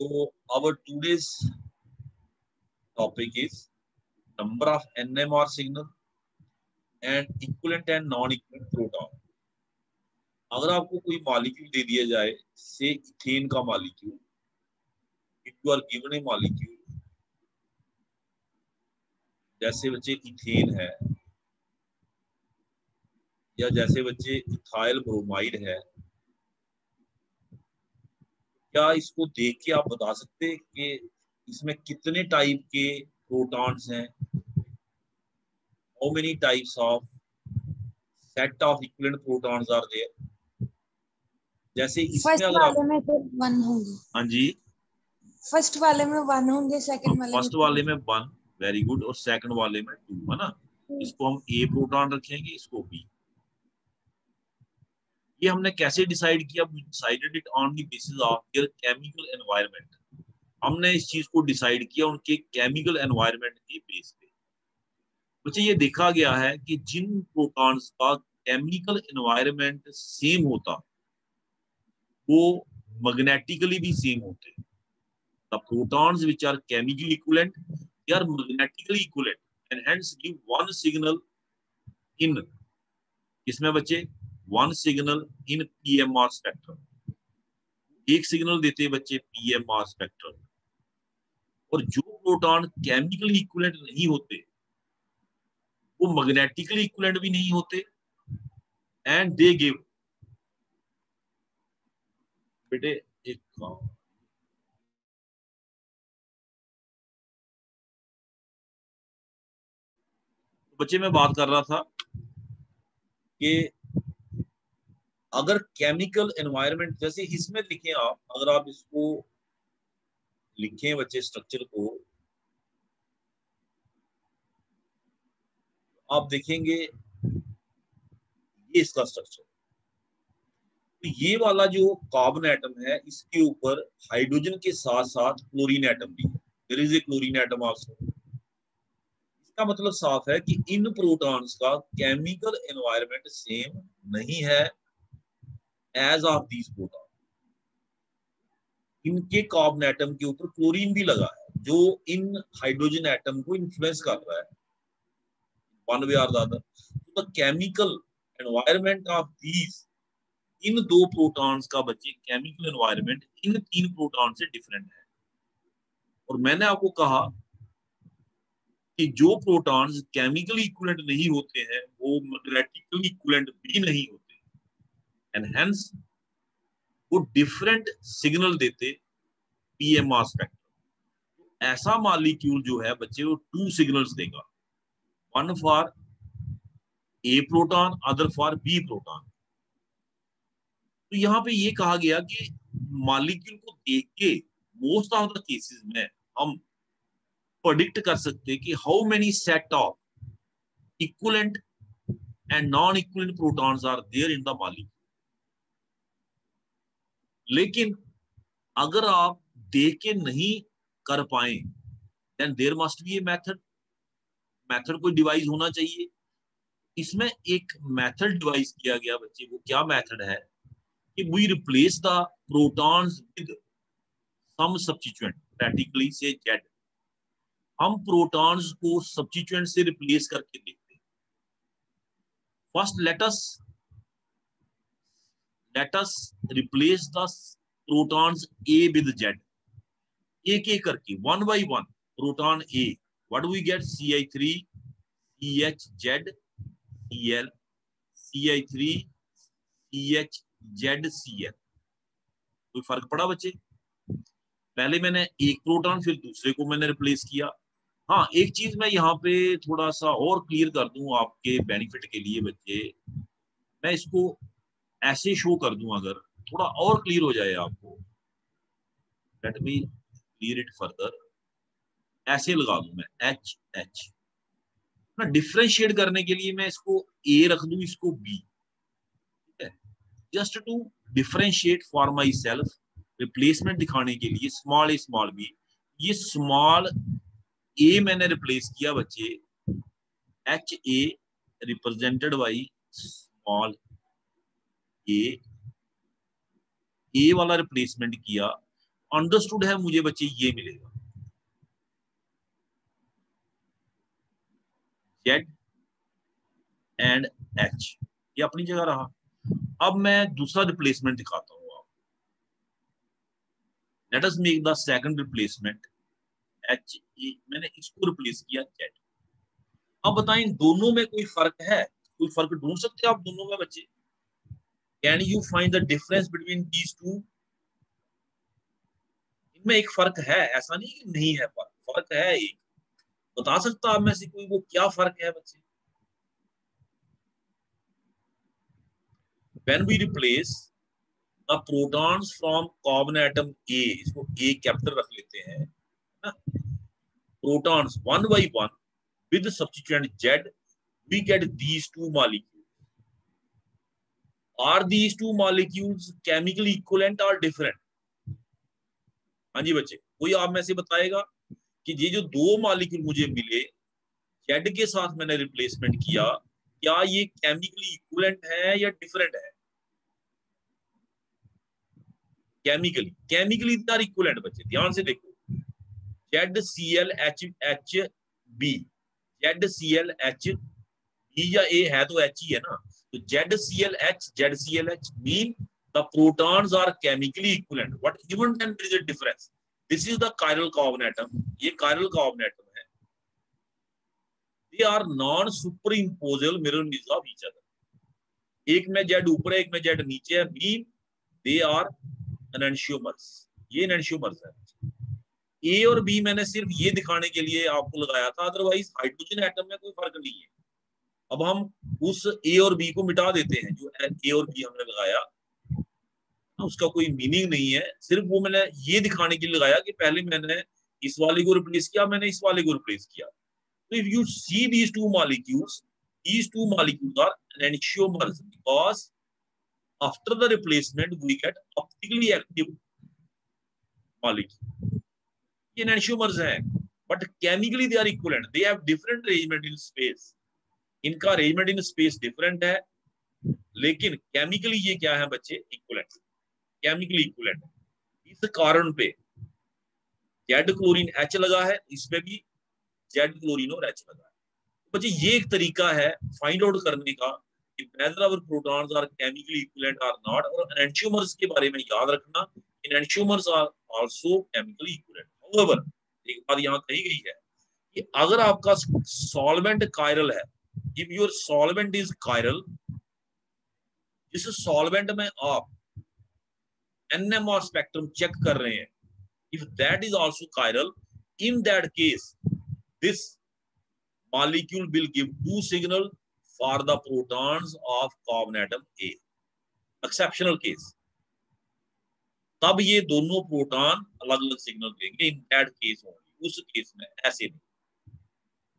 So our today's topic is number of NMR signal and equivalent and non-equivalent proton. अगर आपको कोई molecule दे दिया जाए से इथेन का molecule, if you are given a molecule, जैसे बच्चे इथेन है या जैसे बच्चे इथाइल ब्रोमाइड है, क्या इसको देख के आप बता सकते हैं कि इसमें कितने टाइप के प्रोटॉन्स हैं? How many types of set of equivalent protons are there? जैसे इसमें फर्स्ट अगर वाले आप, में तो 1 होंगे। हाँ जी, फर्स्ट वाले में 1 होंगे, सेकंड वाले में फर्स्ट वाले में 1, वेरी गुड, और सेकंड वाले में 2, है ना। 2। इसको हम ए प्रोटॉन रखेंगे, इसको बी। ये हमने कैसे डिसाइड किया? We decided it on the basis of their chemical environment. हमने इस चीज को डिसाइड किया उनके केमिकल एनवायरनमेंट के बेस पे। मुझे ये देखा गया है कि जिन प्रोटॉन्स का केमिकल एनवायरनमेंट सेम होता, वो मैग्नेटिकली भी सेम होते। The protons which are chemically equivalent, they are magnetically equivalent and hence give one signal in, इसमें बच्चे one signal in PMR spectrum, एक सिग्नल देते बच्चे पीएमआर स्पेक्ट्रम। और जो प्रोटॉन केमिकली इक्विवेलेंट नहीं होते, वो मैग्नेटिकली इक्विवेलेंट भी नहीं होते, एंड दे गिव, बेटे एक बच्चे मैं बात कर रहा था कि अगर केमिकल एनवायरनमेंट, जैसे इसमें लिखें आप, अगर आप इसको लिखें बच्चे स्ट्रक्चर को, आप देखेंगे ये इसका स्ट्रक्चर। तो ये वाला जो कार्बन एटम है, इसके ऊपर हाइड्रोजन के साथ साथ क्लोरीन एटम भी है, there is a chlorine atom also. इसका मतलब साफ है कि इन प्रोटॉन्स का केमिकल एनवायरनमेंट सेम नहीं है एज ऑफ दीज प्रोटॉन। इनके कार्बन एटम के ऊपर क्लोरीन भी लगा है, जो इन हाइड्रोजन एटम को इन्फ्लुएंस कर रहा है वन वे और द अदर। तो the chemical environment of these, इन दो प्रोटॉन्स का बच्चे केमिकल एनवायरनमेंट इन तीन प्रोटॉन से डिफरेंट है। और मैंने आपको कहा कि जो प्रोटॉन्स केमिकली इक्विवेलेंट नहीं होते हैं, वो मैग्नेटिकली इक्विवेलेंट भी नहीं होते, एंड हेंस वो डिफरेंट सिग्नल देते पीएमआर स्पेक्ट्रम। ऐसा मॉलिक्यूल जो है बच्चे, वो 2 सिग्नल्स देगा, one for A proton, other for B proton. तो यहाँ पे ये कहा गया कि मॉलिक्यूल को देख के मोस्ट ऑफ द केसेस में हम प्रेडिक्ट कर सकते हैं कि how many set of equivalent and non equivalent protons are there in the molecule. लेकिन अगर आप देख के नहीं कर पाए, then there must be a method. Method कोई डिवाइस होना चाहिए। इसमें एक मेथड डिवाइस किया गया बच्चे, वो क्या मेथड है कि we replace the protons with some substituent, practically से जेड। हम प्रोटॉन्स को सब्स्टिट्यूएंट से रिप्लेस करके देखते हैं। First let us replace the protons A with Z, एक एक करके one by one. Proton A, what do we get? CI3 CHZ Cl, CI3 CHZ Cl। कोई फर्क पड़ा बच्चे? पहले मैंने एक प्रोटॉन, फिर दूसरे को मैंने रिप्लेस किया। हाँ, एक चीज मैं यहाँ पे थोड़ा सा और क्लियर कर दूं आपके बेनिफिट के लिए बच्चे, मैं इसको ऐसे शो कर दूं, अगर थोड़ा और क्लियर हो जाए आपको, let me clear it further. ऐसे लगा दूं मैं HH ना, डिफ्रेंशिएट करने के लिए मैं इसको A रख दूं, इसको B, just to differentiate for myself, replacement दिखाने के लिए स्मॉल ए स्मॉल बी। ये स्मॉल ए मैंने रिप्लेस किया बच्चे, HA represented by small a, a वाला रिप्लेसमेंट किया अंडरस्टूड है मुझे बच्चे ये मिलेगा, जेड एंड एच, ये अपनी जगह रहा। अब मैं दूसरा रिप्लेसमेंट दिखाता हूँ आपको। Let us make the second replacement H, मैंने इसको रिप्लेस किया जेड। अब बताएं दोनों में कोई फर्क है? कोई फर्क ढूंढ सकते हैं आप दोनों में बच्चे? Can you find the difference between these two? इनमें एक फर्क है, ऐसा नहीं कि नहीं है, फर्क फर्क है एक। बता सकता आप में से कोई वो क्या फर्क है बच्चे? when we replace the protons from carbon atom A, इसको A कैपिटल रख लेते हैं ना, protons one by one with the substituent Z, we get these two molecules. Are these two molecules chemically equivalent or different? हाँ जी बच्चे, कोई आप में से बताएगा कि ये जो दो मॉलिक्यूल मुझे मिले, Z के साथ मैंने रिप्लेसमेंट किया, क्या ये केमिकली इक्विवेलेंट है या डिफरेंट है? केमिकली दे आर इक्विवेलेंट बच्चे, ध्यान से देखो। ZClHHB, ZClHB या A है तो H ही है ना, तो ZClH mean the protons are chemically equivalent, but even then there is a difference. This is the chiral carbon atom, ये chiral carbon atom है। They are non-superimposable mirror images of each other. एक में Z ऊपर है, एक में Z नीचे है, mean they are enantiomers, ये enantiomers है। ए और बी मैंने सिर्फ ये दिखाने के लिए आपको लगाया था, अदरवाइज हाइड्रोजन एटम में कोई फर्क नहीं है। अब हम उस ए और बी को मिटा देते हैं, जो ए और बी हमने लगाया उसका कोई मीनिंग नहीं है, सिर्फ वो मैंने ये दिखाने के लिए लगाया कि पहले मैंने इस वाले को रिप्लेस किया, मैंने इस वाले को रिप्लेस किया। तो if you see these two molecules are enantiomers because after the replacement we get optically active molecule. ये enantiomers हैं, but chemically they are equivalent, they have different arrangement in space, इनका arrangement in space different है, लेकिन chemically ये क्या है बच्चे? Equivalent, chemically equivalent. इस कारण पे जेड क्लोरीन एच लगा है, इसमें भी जेड क्लोरीन और एच लगा है। बच्चे ये एक तरीका है फाइंड आउट करने का कि whether our protons are chemically equivalent or not, और enantiomers के बारे में याद रखना, enantiomers are also chemically equivalent. However, एक बात यहाँ कही गई है कि अगर आपका सॉल्वेंट कायरल है, if your solvent is chiral, जिस सॉल्वेंट में आप NMR स्पेक्ट्रम चेक कर रहे हैं, if that is also chiral, in that case this molecule will give two signal for the protons of carbon atom A. Exceptional case, तब ये दोनों proton अलग अलग सिग्नल देंगे, इन दैट केस ओनली, उस केस में, ऐसे नहीं।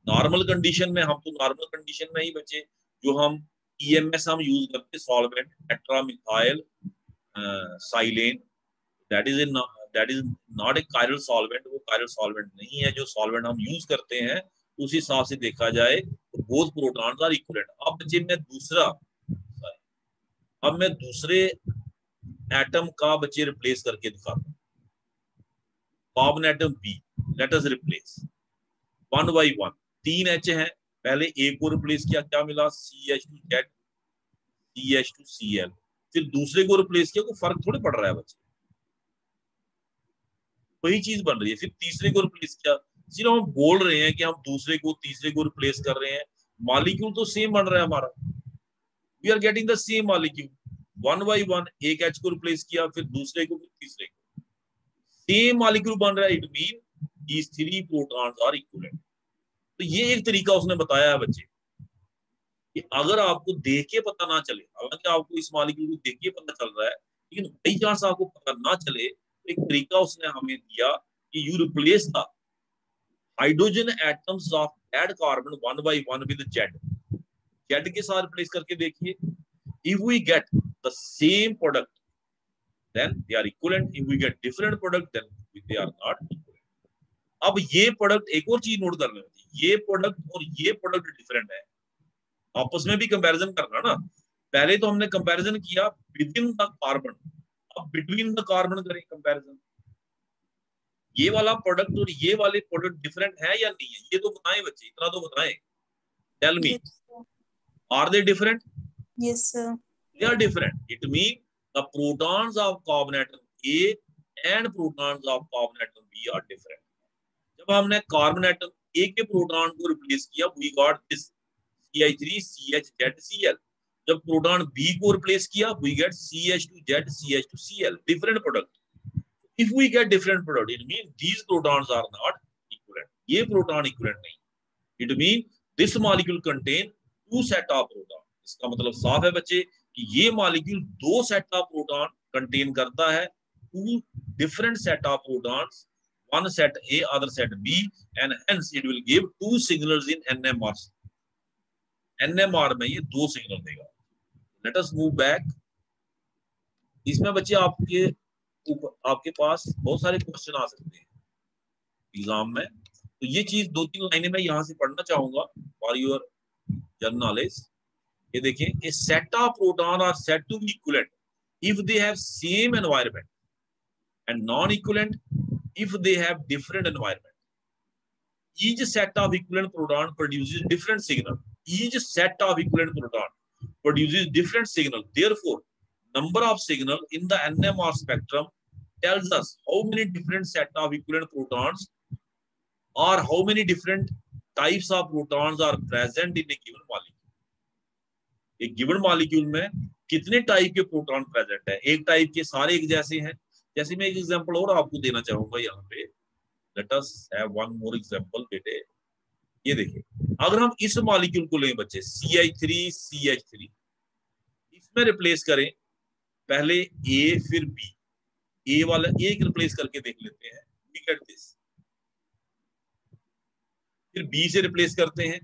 नॉर्मल कंडीशन में, हम तो नॉर्मल कंडीशन में ही बच्चे जो हम EMS हम यूज करते, solvent tetramethyl silane, that is not a chiral solvent, वो कायरल सॉल्वेंट नहीं है। जो सॉल्वेंट हम यूज करते हैं उस हिसाब से देखा जाए तो बोथ प्रोटॉन्स आर इक्विवेलेंट। अब बच्चे मैं दूसरे एटम का बच्चे रिप्लेस करके दिखाता हूं। Carbon atom B, let us replace one by one. 3 H है, पहले ए को रिप्लेस किया, क्या मिला? CH2Z, CH2Cl। फिर दूसरे को रिप्लेस किया, कोई फर्क थोड़ी पड़ रहा है बच्चे, वही चीज बन रही है। फिर तीसरे को रिप्लेस किया, सिर्फ हम बोल रहे हैं कि हम दूसरे को तीसरे को रिप्लेस कर रहे हैं, मॉलिक्यूल तो सेम बन रहा है हमारा, we are getting the same molecule. One by one एक H को रिप्लेस किया, फिर दूसरे को, फिर तीसरे को, सेम मॉलिक्यूल बन रहा है। It mean these 3 protons are equivalent। तो ये एक तरीका उसने बताया है बच्चे कि अगर आपको देख के पता ना चले, हालांकि आपको इस मॉलिक्यूल को देख के पता चल रहा है, लेकिन बाई चांस आपको पता ना चले तो एक तरीका उसने हमें दिया कि you replace the hydrogen atoms of that carbon one by one with Z, Z के साथ रिप्लेस करके देखिए। If we get the same product then they are equivalent, if we get different product then they are not equivalent। अब ये product, एक और चीज note कर लेनी, ये प्रोडक्ट और ये प्रोडक्ट डिफरेंट है, आपस में भी कंपैरिजन करना ना। पहले तो हमने कंपैरिजन किया विद इन द कार्बन, अब बिटवीन द कार्बन करें कंपैरिजन। ये वाला प्रोडक्ट और ये वाले प्रोडक्ट डिफरेंट है या नहीं है, ये तो बताएं बच्चे, इतना तो बताएं। Tell me, are they different? Yes, sir. They are different. It means the protons of carbon atom A and protons of carbon atom B are different. जब हमने कार्बन एटम ए के प्रोटॉन को रिप्लेस किया, we got this CH3CHZCl. जब proton B को replace किया, we get CH2Z CH2Cl. Different product. If we get different product, it means these protons are not equivalent. ये proton equivalent नहीं. It means this molecule contain two set of proton. इसका मतलब साफ है बच्चे कि ये मॉलिक्यूल दो सेट ऑफ प्रोटॉन कंटेन करता है, two different set of protons, one set A, other set B, and hence it will give two signals in NMR. NMR में ये दो सिग्नल देगा. Let us move back. इसमें बच्चे आपके पास बहुत सारे क्वेश्चन आ सकते हैं एग्जाम में, तो ये चीज दो तीन लाइनें मैं यहां से पढ़ना चाहूंगा फॉर योर जनरल नॉलेज. ये देखिए, a set of proton are said to be equivalent if they have same environment and non-equivalent if they have different environment. Each set of equivalent proton produces different signal. Each set of equivalent proton produces different signal. Therefore, number of signal in the NMR spectrum tells us how many different set of equivalent protons or how many different types of protons are present in a given molecule. एक given molecule में कितने type के proton present है. एक type के सारे एक जैसे हैं. जैसे मैं एक एग्जांपल और आपको देना चाहूंगा यहाँ पे. Late us have one more example बेटे. ये देखिए, अगर हम इस मॉलिक्यूल को लें बच्चे CH3CH3, इसमें रिप्लेस करें पहले A फिर B, ए वाला एक रिप्लेस करके देख लेते हैं, वी गेट दिस. फिर बी से रिप्लेस करते हैं,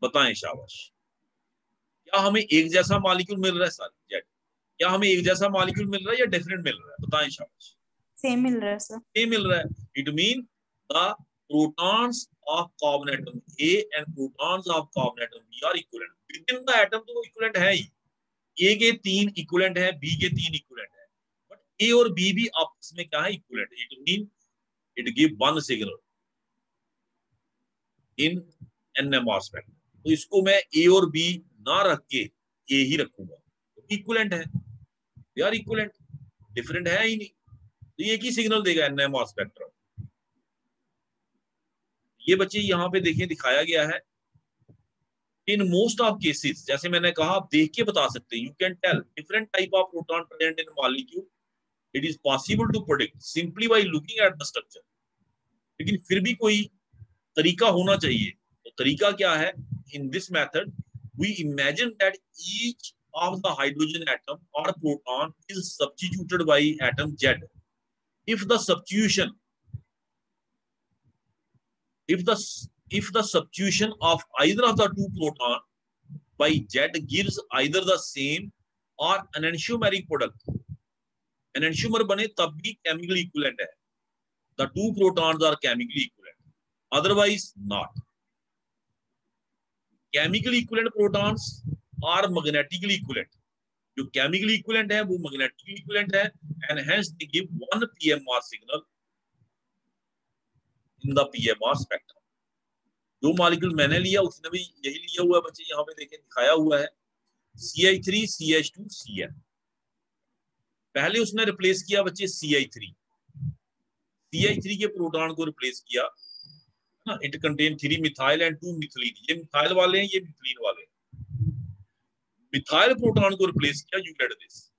बताएं शाबाश, क्या हमें एक जैसा मॉलिक्यूल मिल रहा है सर? जेड, क्या हमें एक जैसा मॉलिक्यूल मिल रहा है या डिफरेंट मिल रहा है? बताएं शाबाश. सेम मिल रहा है सर. सेम मिल रहा है. It mean the protons of carbon atom A and protons of carbon atom B are equivalent. Within the atom तो इक्विवेलेंट है ही. ए के 3 इक्विवेलेंट है, बी के 3 इक्विवेलेंट है, बट ए और बी भी आपस में क्या है? Equivalent. It mean it give one signal in NMR spectrum. तो इसको मैं ए और बी ना रख के ए ही रखूंगा, इक्विवेलेंट है, दे आर इक्विवेलेंट, डिफरेंट है ही नहीं, तो ये एक ही सिग्नल देगा एनएमआर स्पेक्ट्रम. ये बच्चे यहाँ पे देखिए दिखाया गया है. इन मोस्ट ऑफ केसेस, जैसे मैंने कहा, आप देख के बता सकते हैं. You can tell different type of proton present in molecule. It is possible to predict simply by looking at the structure. लेकिन फिर भी कोई तरीका होना चाहिए. तो तरीका क्या है? In this method we imagine that each of the hydrogen atom or proton is substituted by atom Z. If the substitution of either of the two proton by Z gives either the same or an enantiomeric product, enantiomer बने तब भी chemically equivalent है. The two protons are chemically equivalent, otherwise not. Chemically equivalent protons are magnetically equivalent. जो chemically equivalent है वो magnetically equivalent है, and hence they give one PMR signal in the PMR spectrum. जो molecule मैंने लिया उसने भी यही लिया हुआ है बच्चे, यहाँ पे देखें दिखाया हुआ है CH3CH2Cl. पहले उसने रिप्लेस किया बच्चे CH3 के प्रोटॉन को रिप्लेस किया ना. It contain 3 methyl and 2 methylene. ये मिथाइल वाले हैं, ये मिथिलीन वाले हैं. मिथाइल प्रोटॉन को रिप्लेस किया, यू गेट दिस.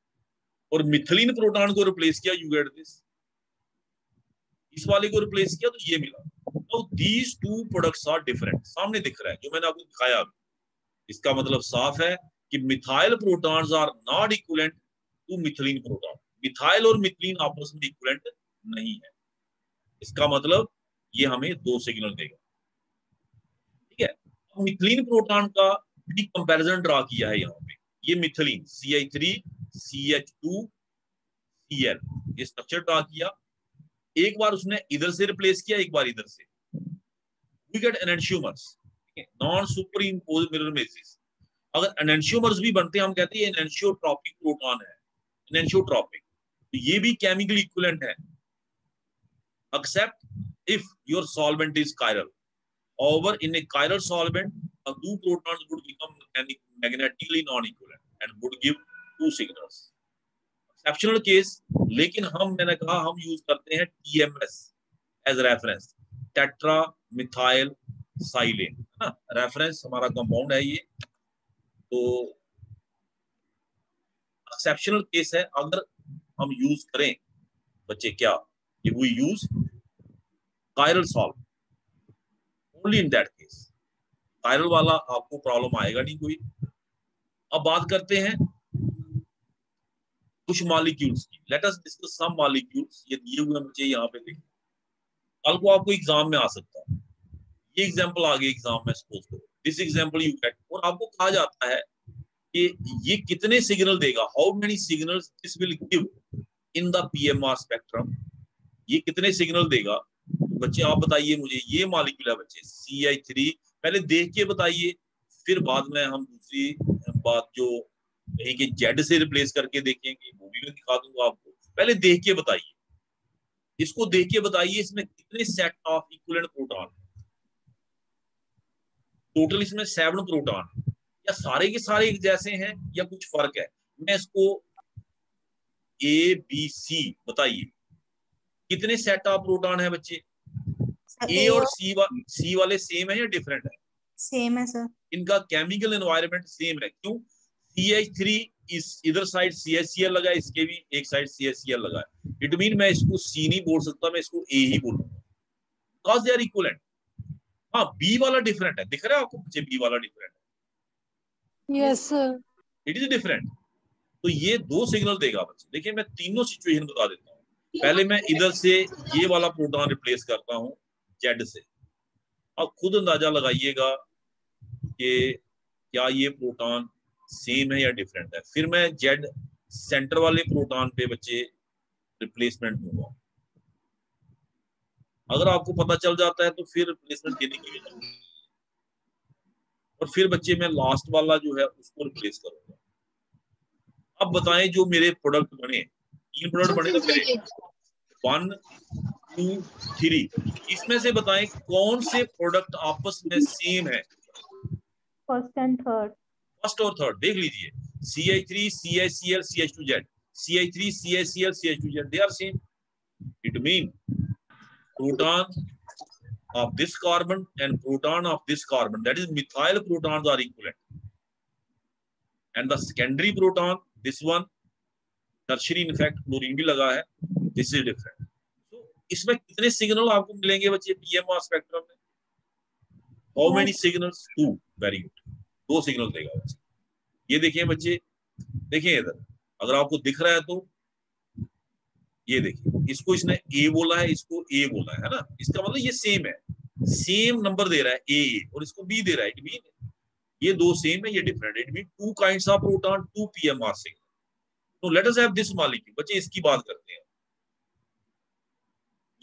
और मिथिलीन प्रोटॉन को रिप्लेस किया, यू गेट दिस. इस वाले को रिप्लेस किया तो ये मिला. Now these two products are different. सामने दिख रहा है जो मैंने आपको दिखाया अभी. इसका मतलब साफ है कि methyl protons are not equivalent to methylene proton. Methyl और मिथिलीन आपस में इक्विवेलेंट नहीं है. इसका मतलब ये हमें दो सिग्नल देगा. ठीक है. मिथिलीन प्रोटॉन का भी कंपैरिजन ड्रा किया है यहाँ पे. ये मिथिलीन CH3CH2Cl ये स्ट्रक्चर ड्रा किया. एक बार उसने इधर से रिप्लेस किया, एक बार इधर से. We get enantiomers, non super impose mirror basis. अगर एनेंटियोमर्स भी बनते हैं, हम कहते हैं एनेंटियोट्रॉपिक प्रोटॉन है, एनेंटियोट्रॉपिक. तो ये भी केमिकल इक्विवेलेंट है, except if your solvent is chiral. However, in a chiral solvent, two protons would become magnetically non-equivalent and would give two signals. Exceptional case, लेकिन मैंने कहा हम यूज करते हैं TMS as reference, tetra methyl silane, है ना, reference हमारा compound है ये। तो एक्सेप्शनल केस है अगर हम यूज करें बच्चे क्या, कि we use chiral solve, only in that case. Chiral वाला आपको प्रॉब्लम आएगा नहीं कोई। अब बात करते हैं कुछ मॉलिक्यूल्स की। Let us discuss some molecules. ये दिए हुए बच्चे यहाँ पे देखिए, कल को आपको एग्जाम में आ सकता है। ये एग्जांपल आ गया एग्जाम में, सपोज करो दिस एग्जांपल यू गेट, और आपको कहा जाता है कि ये कितने सिग्नल देगा, how many signals this will give in the PMR spectrum. ये कितने सिग्नल देगा बच्चे, आप बताइए मुझे। ये मॉलिक्यूल है बच्चे CH3, पहले देख के बताइए, फिर बाद में हम दूसरी बात जो कहीं के जेड से रिप्लेस करके देखेंगे वो भी मैं दिखा दूंगा आपको। पहले देख के बताइए, इसको देख के बताइए इसमें कितने set of equivalent proton. Total इसमें 7 प्रोटॉन, या सारे के सारे एक जैसे हैं या कुछ फर्क है। मैं इसको ABC बताइए कितने सेट ऑफ प्रोटॉन है बच्चे। ए और सी वाले सेम है या डिफरेंट है? सेम है सर। इनका केमिकल एनवायरनमेंट सेम है। क्यों? CH3 इस इधर साइड CHCl लगा है, इसके भी एक साइड CHCl लगा है। इट मीन मैं इसको C नहीं बोल सकता, मैं इसको A ही बोलूंगा, बिकॉज़ दे आर इक्विवेलेंट। हाँ, B वाला डिफरेंट है, दिख रहा है आपको बच्चे? B वाला डिफरेंट है, yes sir, it is different. तो ये 2 सिग्नल देगा बच्चे। देखिए मैं तीनों सिचुएशन बता देता हूँ। पहले मैं इधर से ये वाला प्रोटॉन रिप्लेस करता हूँ जेड से। अब खुद अंदाजा लगाइएगा कि क्या ये प्रोटॉन सेम है या डिफरेंट है। फिर मैं जेड सेंटर वाले प्रोटॉन पे बच्चे रिप्लेसमेंट दूंगा। अगर आपको पता चल जाता है तो फिर रिप्लेसमेंट देने की भी जरूरत नहीं। और फिर बच्चे मैं लास्ट वाला जो है उसको रिप्लेस करूंगा। अब बताएं जो मेरे प्रोडक्ट बने, 3 प्रोडक्ट बने तो मेरे 1 2 3, इसमें से बताएं कौन से प्रोडक्ट आपस में सेम है। First and third. फर्स्ट और थर्ड देख लीजिए, CH3 CHCl CH2Z, CH3 CHCl CH2Z, they are same. It mean proton of this carbon and proton of this carbon, that is methyl protons, are equivalent, and the secondary proton, this one tertiary, in fact chlorine भी लगा है, this is different. So इसमें कितने signal आपको मिलेंगे बच्चे PMR spectrum में? How many signals? 2, very good, 2 signal देगा बच्चे। ये देखिए बच्चे, देखिए इधर अगर आपको दिख रहा है तो ये देखिए, इसको इसने A बोला है, इसको A बोला है ना, इसका मतलब ये सेम है, सेम नंबर दे रहा है A और इसको B दे रहा है। इट मीन ये 2 सेम है, ये डिफरेंट है। It mean 2 kinds of proton, 2 PMR signal. तो let us have this molecule बच्चे, इसकी बात करते हैं।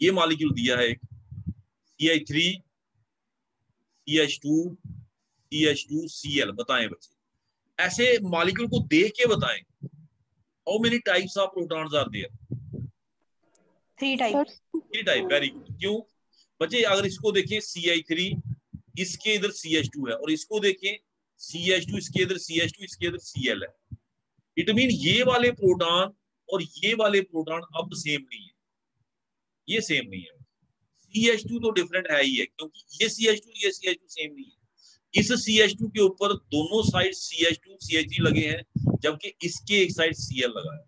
ये मॉलिक्यूल दिया है एक CH3 CH2 CH2Cl, बताएं बच्चे, ऐसे मॉलिक्यूल को देख के बताएं how many types of protons are there. 3 types. 3 type, very good. क्यों बच्चे? अगर इसको देखें CH3, इसके इधर CH2 है, और इसको देखें CH2, इसके इधर CH2, इसके इधर Cl है। इट मीन ये वाले प्रोटॉन और ये वाले प्रोटॉन अब सेम नहीं है, ये सेम नहीं है। CH2 तो डिफरेंट है ही है, क्योंकि ये CH2 सेम नहीं है। इस CH2 के ऊपर दोनों साइड CH2 CH3 लगे हैं, जबकि इसके एक साइड Cl लगा है।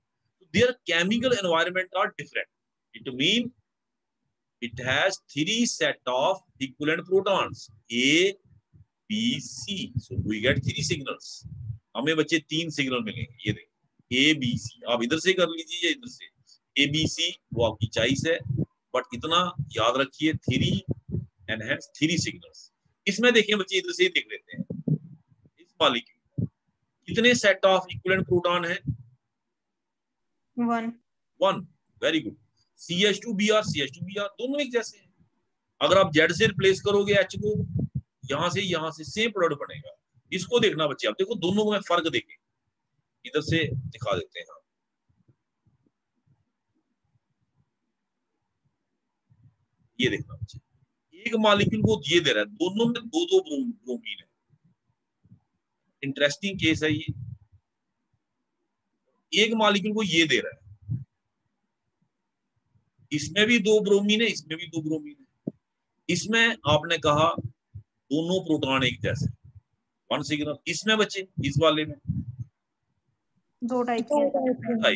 Their chemical environment are different. It mean it has 3 set of equivalent protons A, B, C. So we get 3 signals. हमें बच्चे 3 सिग्नल मिलेंगे। ये देखिए A, B, C, आप इधर से कर लीजिए या इधर से। A, B, C वो आपकी चॉइस है, बट इतना याद रखिए 3 and hence 3 signals. इसमें देखिए बच्चे, इधर से ही देख लेते हैं। इस मॉलिक्यूल कितने सेट ऑफ इक्विवेलेंट प्रोटॉन है? 1, वेरी गुड। CH2Br CH2Br दोनों एक जैसे हैं। अगर आप Z से रिप्लेस करोगे H को, यहां से सेम प्रोडक्ट बनेगा। इसको देखना बच्चे, आप देखो दोनों में फर्क देखें। इधर से दिखा देते हैं। ये देखना बच्चे, एक मॉलिक्यूल को ये दे रहा है, दोनों में दो दो ब्रोमीन है। इंटरेस्टिंग केस है ये। एक मॉलिक्यूल को ये दे रहा है, इसमें भी दो ब्रोमीन है, इसमें भी दो ब्रोमीन है। इसमें आपने कहा दोनों प्रोटॉन एक जैसे, वन सिग्नल। इसमें बच्चे, इस वाले में दो टाइप के,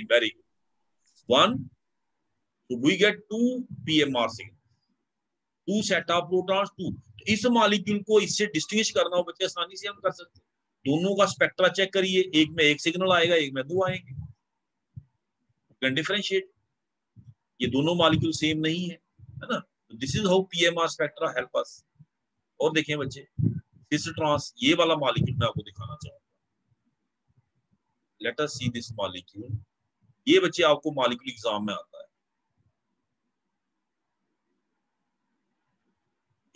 very good. One, so we get two PMR signals, two set of protons, two। तो इस मॉलिक्यूल को इससे डिस्टिंग्विश करना हो बच्चे, आसानी से हम कर सकते हैं। दोनों का स्पेक्ट्रा चेक करिए, एक में एक सिग्नल आएगा, एक में दो आएंगे, कैन डिफरेंशिएट। ये दोनों मॉलिक्यूल सेम नहीं है ना। This is how PMR spectra help us. और देखें बच्चे, सिस ट्रांस, ये वाला मॉलिक्यूल मैं आपको दिखाना चाहूंगा। Let us see this molecule. ये बच्चे आपको मॉलिक्यूल एग्जाम में आता है।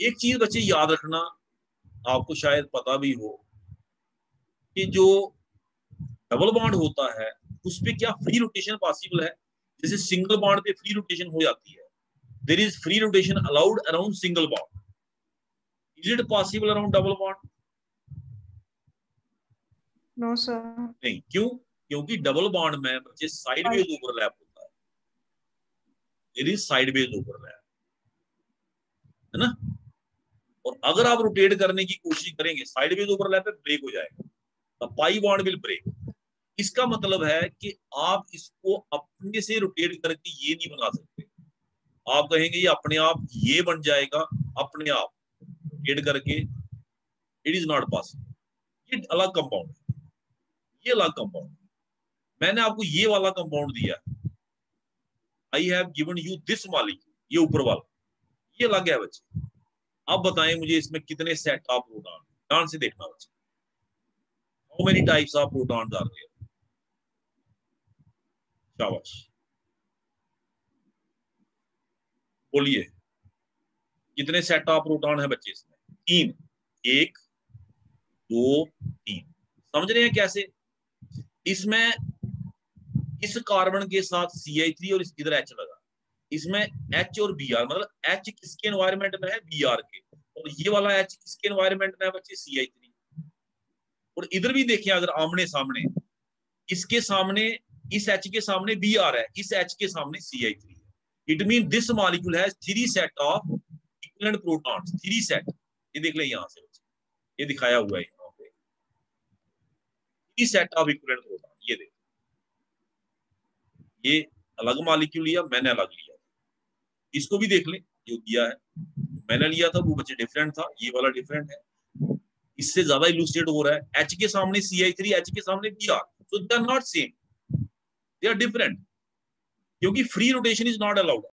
एक चीज बच्चे याद रखना, आपको शायद पता भी हो कि जो डबल बॉन्ड होता है उस पे क्या फ्री रोटेशन पॉसिबल है। जैसे सिंगल बॉन्ड पे फ्री रोटेशन हो जाती है, there is free rotation allowed around single bond. Is it possible around double bond? No sir. नहीं, क्यों? क्योंकि डबल बॉन्ड में बच्चे साइडवेज ओवरलैप होता है, देयर इज साइडवेज ओवरलैप, है ना। और अगर आप रोटेट करने की कोशिश करेंगे, साइडवेज ओवरलैप पे ब्रेक हो जाएगा, the pi bond will break. इसका मतलब है कि आप इसको अपने से रोटेट करके ये नहीं बना सकते। आप कहेंगे ये अपने आप ये बन जाएगा, अपने आप रोटेट करके, इट इज नॉट पॉसिबल। ये अलग कंपाउंड है, ये अलग कंपाउंड। मैंने आपको ये वाला कंपाउंड दिया, I have given you this molecule, ये ऊपर वाला, ये अलग है बच्चे। अब बताएं मुझे इसमें कितने सेट ऑफ प्रोटॉन, ध्यान से देखना बच्चे। How many types of protons are there? शाबाश, बोलिए कितने सेट ऑफ प्रोटॉन है बच्चे इसमें? तीन, एक, दो, तीन। समझ रहे हैं कैसे? इसमें इस कार्बन के साथ CH3 और इधर H लगा, इसमें H और Br, मतलब H किसके एनवायरमेंट में है? Br के। और ये वाला H किसके एनवायरमेंट में है बच्चे? CH3। और इधर भी देखें, अगर आमने सामने, इसके सामने, इस H के सामने Br है, इस H के सामने CH3 है। It mean this molecule has 3 set of equivalent protons, 3 set. ये देख ले यहां से बच्चे, ये दिखाया हुआ है यहाँ पे, 3 सेट ऑफ इक्विवेलेंट प्रोटॉन। ये देख, ये अलग मॉलिक्यूल लिया, मैंने अलग लिया। इसको भी देख ले, जो दिया है मैंने लिया था वो बच्चे डिफरेंट था, ये वाला डिफरेंट है, इससे ज्यादा इलुस्ट्रेट हो रहा है। H के सामने CH3, H के सामने Br, so they are not same, they are different, क्योंकि free rotation is not allowed.